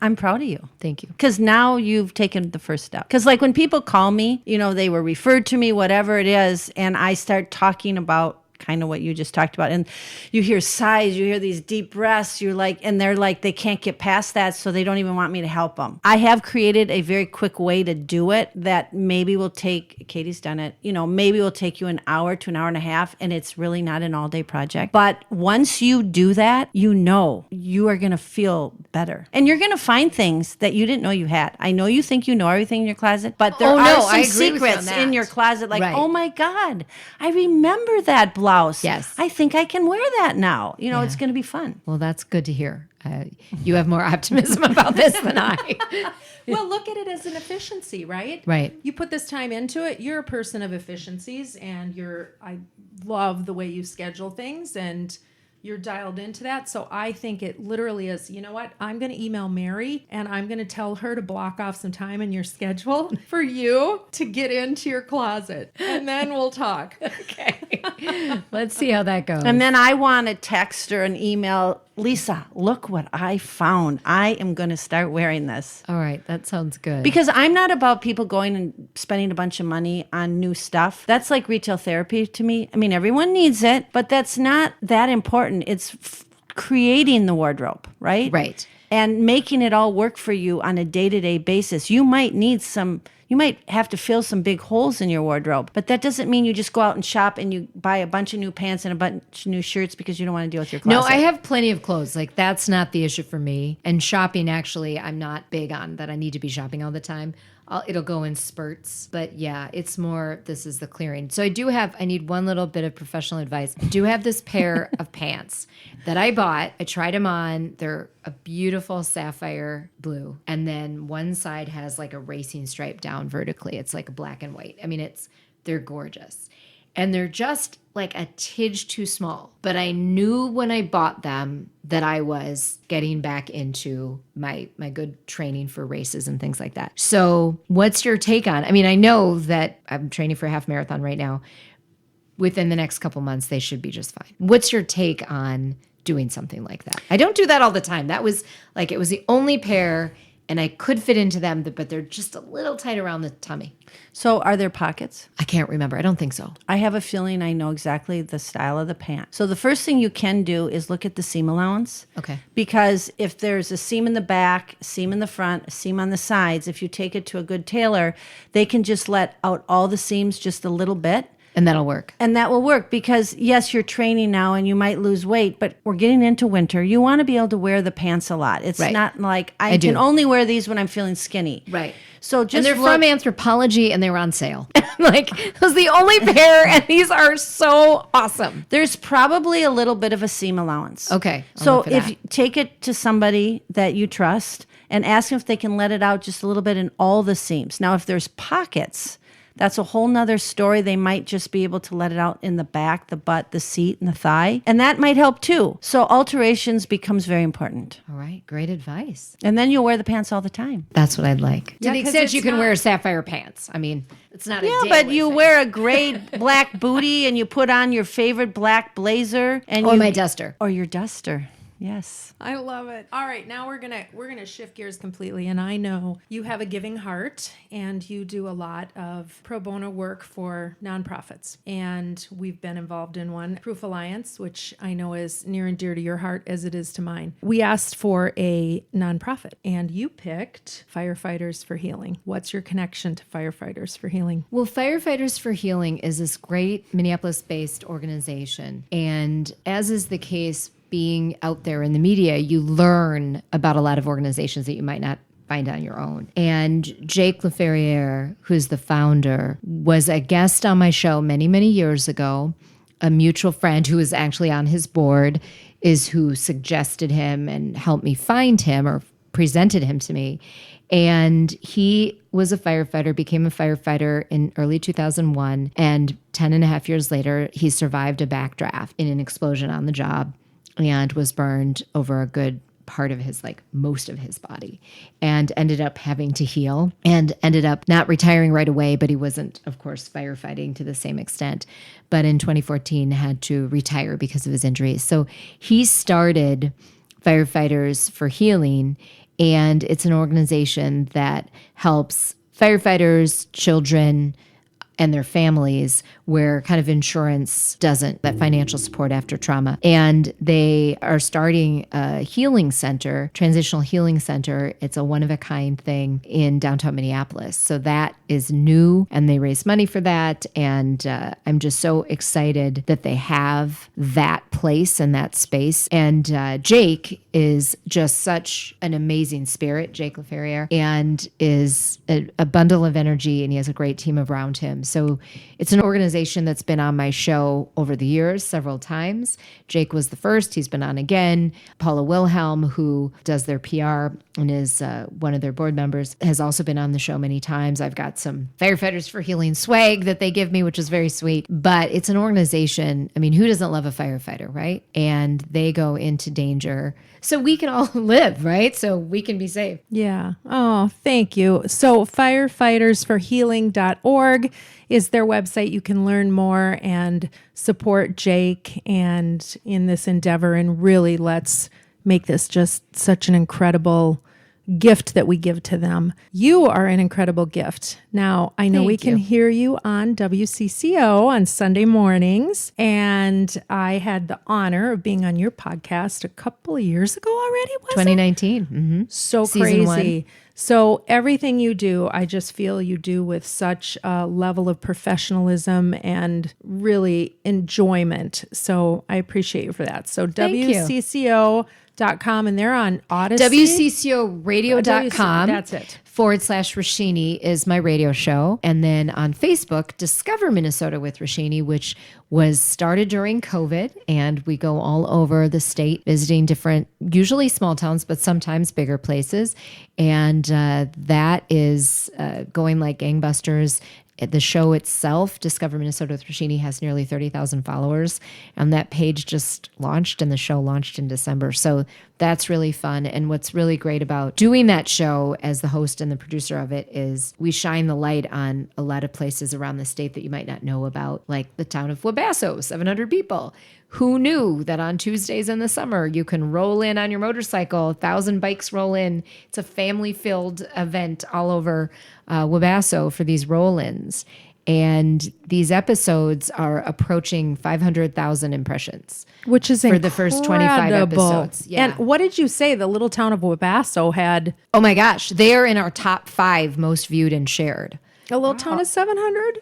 I'm proud of you. Thank you. Because now you've taken the first step. Because like when people call me, they were referred to me, whatever it is, and I start talking about kind of what you just talked about. And you hear sighs, you hear these deep breaths, you're like, and they're like, they can't get past that, so they don't even want me to help them. I have created a very quick way to do it that maybe will take, Katie's done it, maybe will take you an hour to an hour and a half, and it's really not an all-day project. But once you do that, you are going to feel better. And you're going to find things that you didn't know you had. I know you think you know everything in your closet, but there are some secrets in your closet, like, oh my God, I remember that blouse. Yes. I think I can wear that now. It's going to be fun. Well, that's good to hear. You have more optimism about this than I. Well, look at it as an efficiency, right? Right. You put this time into it. You're a person of efficiencies, and I love the way you schedule things, and you're dialed into that. So I think it literally is, you know what? I'm going to email Mary, and I'm going to tell her to block off some time in your schedule for you to get into your closet, and then we'll talk. Okay. Let's see how that goes. And then I want to text or an email, Lisa, look what I found. I am going to start wearing this. All right. That sounds good. Because I'm not about people going and spending a bunch of money on new stuff. That's like retail therapy to me. I mean, everyone needs it, but that's not that important. It's creating the wardrobe, right? Right. And making it all work for you on a day-to-day basis. You might have to fill some big holes in your wardrobe, but that doesn't mean you just go out and shop and you buy a bunch of new pants and a bunch of new shirts because you don't want to deal with your closet. No, I have plenty of clothes. Like, that's not the issue for me. And shopping, actually, I'm not big on that. I need to be shopping all the time. It'll go in spurts. But yeah, it's more, this is the clearing. So I need one little bit of professional advice. I do have this pair of pants that I bought. I tried them on. They're a beautiful sapphire blue. And then one side has like a racing stripe down vertically. It's like a black and white. I mean, they're gorgeous. And they're just like a tidge too small. But I knew when I bought them that I was getting back into my good training for races and things like that. So what's your take on? I mean, I know that I'm training for a half marathon right now. Within the next couple months, they should be just fine. What's your take on doing something like that? I don't do that all the time. That was like, it was the only pair, and I could fit into them, but they're just a little tight around the tummy. So are there pockets? I can't remember. I don't think so. I have a feeling I know exactly the style of the pant. So the first thing you can do is look at the seam allowance. Okay. Because if there's a seam in the back, a seam in the front, a seam on the sides, if you take it to a good tailor, they can just let out all the seams just a little bit. And that'll work. And that will work because, yes, you're training now and you might lose weight, but we're getting into winter. You want to be able to wear the pants a lot. It's not like I can only wear these when I'm feeling skinny. Right. So just and they're from Anthropologie, and they were on sale. Like, it was the only pair, and these are so awesome. There's probably a little bit of a seam allowance. Okay. So if you take it to somebody that you trust and ask them if they can let it out just a little bit in all the seams. Now, if there's pockets, that's a whole nother story. They might just be able to let it out in the back, the butt, the seat, and the thigh. And that might help too. So alterations becomes very important. All right. Great advice. And then you'll wear the pants all the time. That's what I'd like. Yeah, to the 'cause extent it's you can not- wear sapphire pants. I mean, it's not a Yeah, daily but you thing. wear a gray black bootie and you put on your favorite black blazer and Or my duster. Or your duster. Yes. I love it. All right, now we're gonna shift gears completely, and I know you have a giving heart, and you do a lot of pro bono work for nonprofits, and we've been involved in one, Proof Alliance, which I know is near and dear to your heart as it is to mine. We asked for a nonprofit, and you picked Firefighters for Healing. What's your connection to Firefighters for Healing? Well, Firefighters for Healing is this great Minneapolis-based organization, and as is the case being out there in the media, you learn about a lot of organizations that you might not find on your own. And Jake LaFerriere, who's the founder, was a guest on my show many, many years ago. A mutual friend who was actually on his board is who suggested him and helped me find him or presented him to me. And he was a firefighter, became a firefighter in early 2001. And 10 and a half years later, he survived a backdraft in an explosion on the job and was burned over a good part of his, like most of his body, and ended up having to heal and ended up not retiring right away, but he wasn't, of course, firefighting to the same extent. But in 2014 had to retire because of his injuries. So he started Firefighters for Healing, and it's an organization that helps firefighters, children, and their families where kind of insurance doesn't, that financial support after trauma. And they are starting a healing center, transitional healing center. It's a one-of-a-kind thing in downtown Minneapolis. So that is new, and they raise money for that. And I'm just so excited that they have that place and that space. And Jake is just such an amazing spirit, Jake LaFerriere, and is a bundle of energy, and he has a great team around him. So it's an organization that's been on my show over the years several times. Jake was the first. He's been on again. Paula Wilhelm, who does their PR and is one of their board members, has also been on the show many times. I've got some Firefighters for Healing swag that they give me, which is very sweet. But it's an organization, I mean, who doesn't love a firefighter, right? And they go into danger so we can all live, right? So we can be safe. Yeah. Oh, thank you. So firefightersforhealing.org is their website. You can learn more and support Jake and in this endeavor. And really, let's make this just such an incredible gift that we give to them. You are an incredible gift. Now, I know we can hear you on WCCO on Sunday mornings, and I had the honor of being on your podcast a couple of years ago already, was 2019. Mm-hmm. So Season crazy. 1. So everything you do, I just feel you do with such a level of professionalism and really enjoyment. So I appreciate you for that. So WCCO.com, and they're on Odyssey. WCCOradio.com. That's it. /Roshini is my radio show. And then on Facebook, Discover Minnesota with Roshini, which was started during COVID. And we go all over the state visiting different, usually small towns, but sometimes bigger places. And that is going like gangbusters. The show itself, Discover Minnesota with Roshini, has nearly 30,000 followers. And that page just launched, and the show launched in December. So that's really fun. And what's really great about doing that show as the host and the producer of it is we shine the light on a lot of places around the state that you might not know about, like the town of Wabasso, 700 people. Who knew that on Tuesdays in the summer, you can roll in on your motorcycle, 1,000 bikes roll in. It's a family-filled event all over Wabasso for these roll-ins. And these episodes are approaching 500,000 impressions. Which is for the first 25 episodes. Yeah. And what did you say? The little town of Wabasso had... Oh my gosh, they are in our top 5 most viewed and shared. A little town of 700?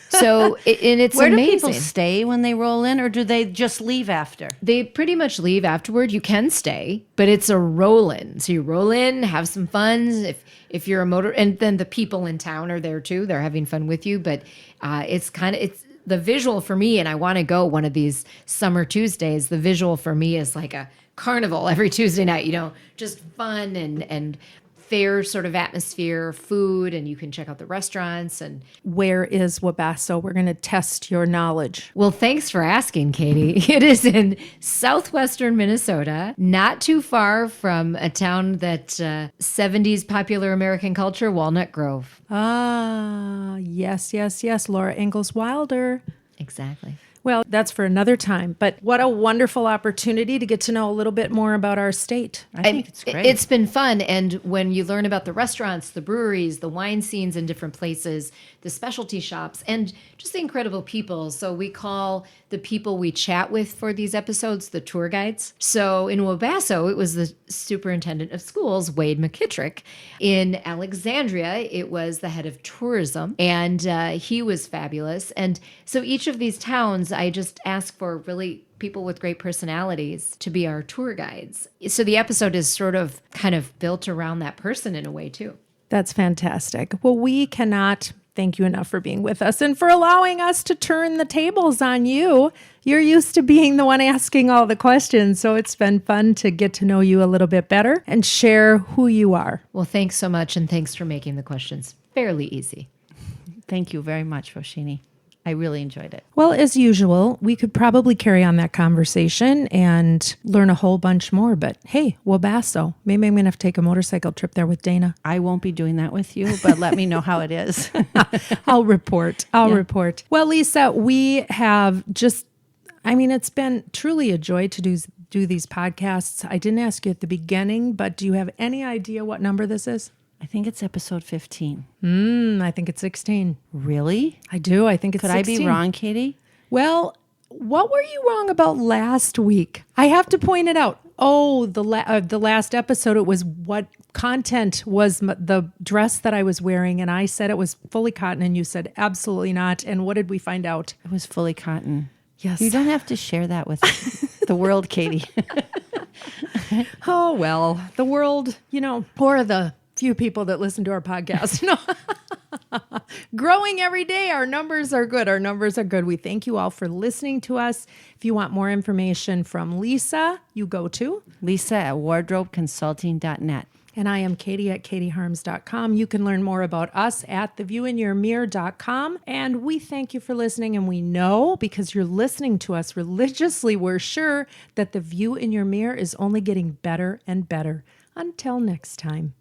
So, and it's Where amazing. do people stay when they roll in, or do they just leave after? They pretty much leave afterward. You can stay, but it's a roll-in. So you roll in, have some fun. If you're a motor, and then the people in town are there too. They're having fun with you. But it's the visual for me, and I want to go one of these summer Tuesdays. The visual for me is like a carnival every Tuesday night. Just fun and fair sort of atmosphere, food, and you can check out the restaurants. And where is Wabasso? We're going to test your knowledge. Well, thanks for asking, Katie. It is in southwestern Minnesota, not too far from a town that 70s popular American culture, Walnut Grove. Ah, yes. Laura Ingalls Wilder. Exactly. Well, that's for another time. But what a wonderful opportunity to get to know a little bit more about our state. I think it's great. It's been fun. And when you learn about the restaurants, the breweries, the wine scenes in different places, the specialty shops, and just the incredible people. So we call the people we chat with for these episodes the tour guides. So in Wabasso, it was the superintendent of schools, Wade McKittrick. In Alexandria, it was the head of tourism, and he was fabulous. And so each of these towns, I just ask for really people with great personalities to be our tour guides. So the episode is sort of kind of built around that person in a way too. That's fantastic. Well, we cannot thank you enough for being with us and for allowing us to turn the tables on you. You're used to being the one asking all the questions, so it's been fun to get to know you a little bit better and share who you are. Well, thanks so much, and thanks for making the questions fairly easy. Thank you very much, Roshini. I really enjoyed it. Well, as usual, we could probably carry on that conversation and learn a whole bunch more. But hey, Wabasso, maybe I'm going to have to take a motorcycle trip there with Dana. I won't be doing that with you, but let me know how it is. I'll report. Report. Well, Lisa, we have it's been truly a joy to do these podcasts. I didn't ask you at the beginning, but do you have any idea what number this is? I think it's episode 15. I think it's 16. Really? I do. I think it's Could 16. I be wrong, Katie? Well, what were you wrong about last week? I have to point it out. Oh, the last episode, it was what content was the dress that I was wearing. And I said it was fully cotton and you said absolutely not. And what did we find out? It was fully cotton. Yes. You don't have to share that with the world, Katie. Oh, well, the world, or the few people that listen to our podcast. Growing every day. Our numbers are good. Our numbers are good. We thank you all for listening to us. If you want more information from Lisa, you go to Lisa at wardrobeconsulting.net. And I am Katie at katieharms.com. You can learn more about us at theviewinyourmirror.com. And we thank you for listening. And we know because you're listening to us religiously, we're sure that the view in your mirror is only getting better and better. Until next time.